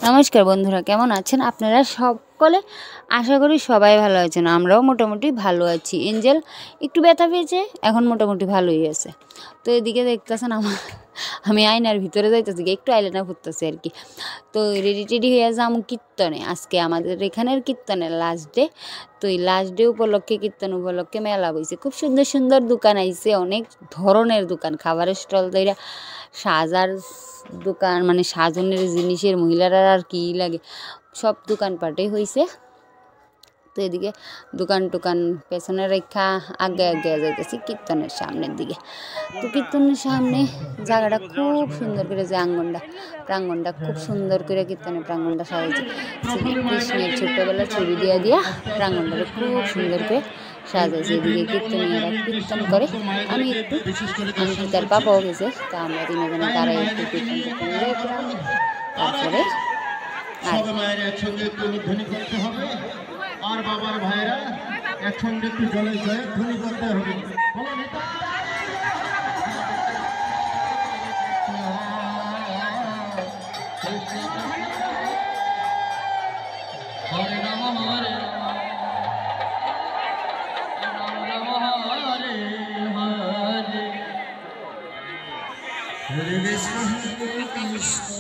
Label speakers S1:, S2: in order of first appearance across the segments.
S1: নমস্কার বন্ধুরা, কেমন আছেন আপনারা সকলে? আশা করি সবাই ভালো আছেন। আমরাও মোটামুটি ভালো আছি। এঞ্জেল একটু ব্যথা পেয়েছে, এখন মোটামুটি ভালোই আছে। তো এদিকে দেখতেছেন আমি আয়নার ভিতরে যাইতেছি, একটু আইলাইনার করতেছি আর কি। তো রেডি টেডি হয়ে যাম কীর্তনে। আজকে আমাদের এখানের কীর্তনের লাস্ট ডে। তো এই লাস্ট ডে উপলক্ষে, কীর্তন উপলক্ষে মেলা বইছে। খুব সুন্দর সুন্দর দোকান আইছে, অনেক ধরনের দোকান, খাবারের স্টল তৈরা, সাজার দোকান, মানে সাজনের জিনিসের, মহিলারা আর কি লাগে সব দোকানপাটে হয়েছে। তো এদিকে দোকান টোকান পেছনে রেখা আগে আগে যাইতেছি কীর্তনের সামনের দিকে। তো কীর্তনের সামনে জায়গাটা খুব সুন্দর করে, যে প্রাঙ্গনটা খুব সুন্দর করে কীর্তনের প্রাঙ্গনটা সাজাইছে। কৃষ্ণের ছোট্টবেলার ছবি দিয়া দিয়া প্রাঙ্গনটা খুব সুন্দর করে সাজাইছে। এদিকে কীর্তনীয়রা কীর্তন করে, আমি তার পাপাও গেছে। তা আমরা তিনজনে তারাই একটু কীর্তন দেখলাম। তারপরে
S2: আর বাবার ভাইরা একসঙ্গে একটু জলে জয়ধ্বনি করতে হবে। হরে রাম হরে রাম রাম হরে হরে, হরে কৃষ্ণ হরে কৃষ্ণ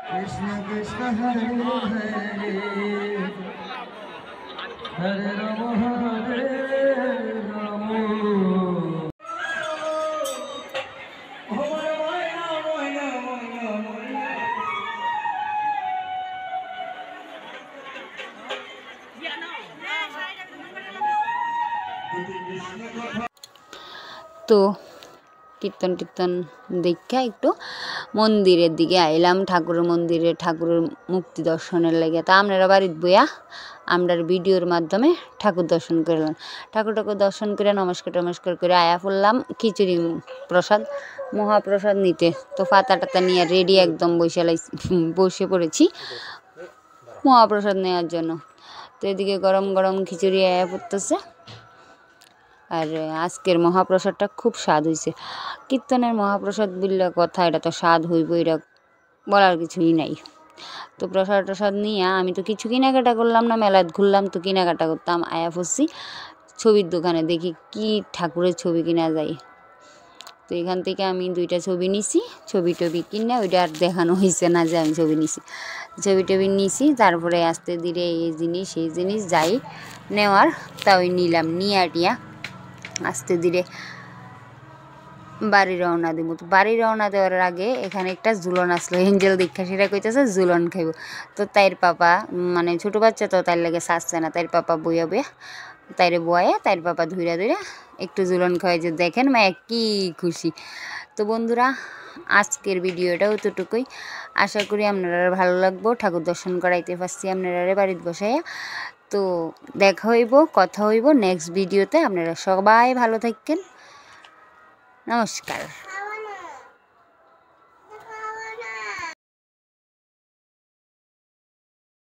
S2: কৃষ্ণ কৃষ্ণ হরে হরে, হরে রাম হরে রাম।
S1: তো কীর্তন টীর্তন দেখা একটু মন্দিরের দিকে আইলাম, ঠাকুরের মন্দিরে, ঠাকুরের মুক্তি দর্শনের লেগে। তা আপনারা বাড়ির বইয়া আমরার ভিডিওর মাধ্যমে ঠাকুর দর্শন করলাম। ঠাকুর দর্শন করে নমস্কার করে আয়া পড়লাম খিচুড়ি প্রসাদ, মহাপ্রসাদ নিতে। তো পাতা টাতা নিয়ে রেডি একদম বসে পড়েছি মহাপ্রসাদ নেওয়ার জন্য। তো এদিকে গরম গরম খিচুড়ি আয়া পড়তেছে। আর আজকের মহাপ্রসাদটা খুব স্বাদ হয়েছে। কীর্তনের মহাপ্রসাদ বললে কথা, এটা তো স্বাদ হইব, এটা বলার কিছুই নাই। তো প্রসাদ টসাদ নিয়ে আমি তো কিছু কেনাকাটা করলাম না, মেলায় ঘুরলাম, তো কেনাকাটা করতাম। আয়া পড়ছি ছবির দোকানে, দেখি কি ঠাকুরের ছবি কিনা যায়। তো এখান থেকে আমি 2টা ছবি নিছি। ছবি টবি কিনে ওইটা আর দেখানো হয়েছে না যে আমি ছবি নিছি। ছবি টবি নিছি, তারপরে আস্তে ধীরে এই জিনিস সেই জিনিস যাই নেওয়ার তা ওই নিলাম, নিয়ে টিয়া আস্তে ধীরে বাড়ি রওনা দিব। তো বাড়ি রওনা দেওয়ার আগে এখানে একটা ঝুলন আসলো, এঞ্জেল দীক্ষা, সেটা কইতেছে ঝুলন খাইব। তো তাইর পাপা, মানে ছোটো বাচ্চা তো তার লাগে সাজছে না, তাইর পাপা বইয়া তাইরে বয়া, তাইর পাপা ধুইরা একটু ঝুলন খাওয়াই, যে দেখেন মায়া কি খুশি। তো বন্ধুরা, আজকের ভিডিওটা অতটুকুই। আশা করি আপনারা ভালো লাগবো। ঠাকুর দর্শন করাইতে পারছি আপনারা বাড়িতে বসাইয়া। তো দেখা হইব, কথা হইব নেক্সট ভিডিওতে। আপনারা সবাই ভালো থাকেন। নমস্কার।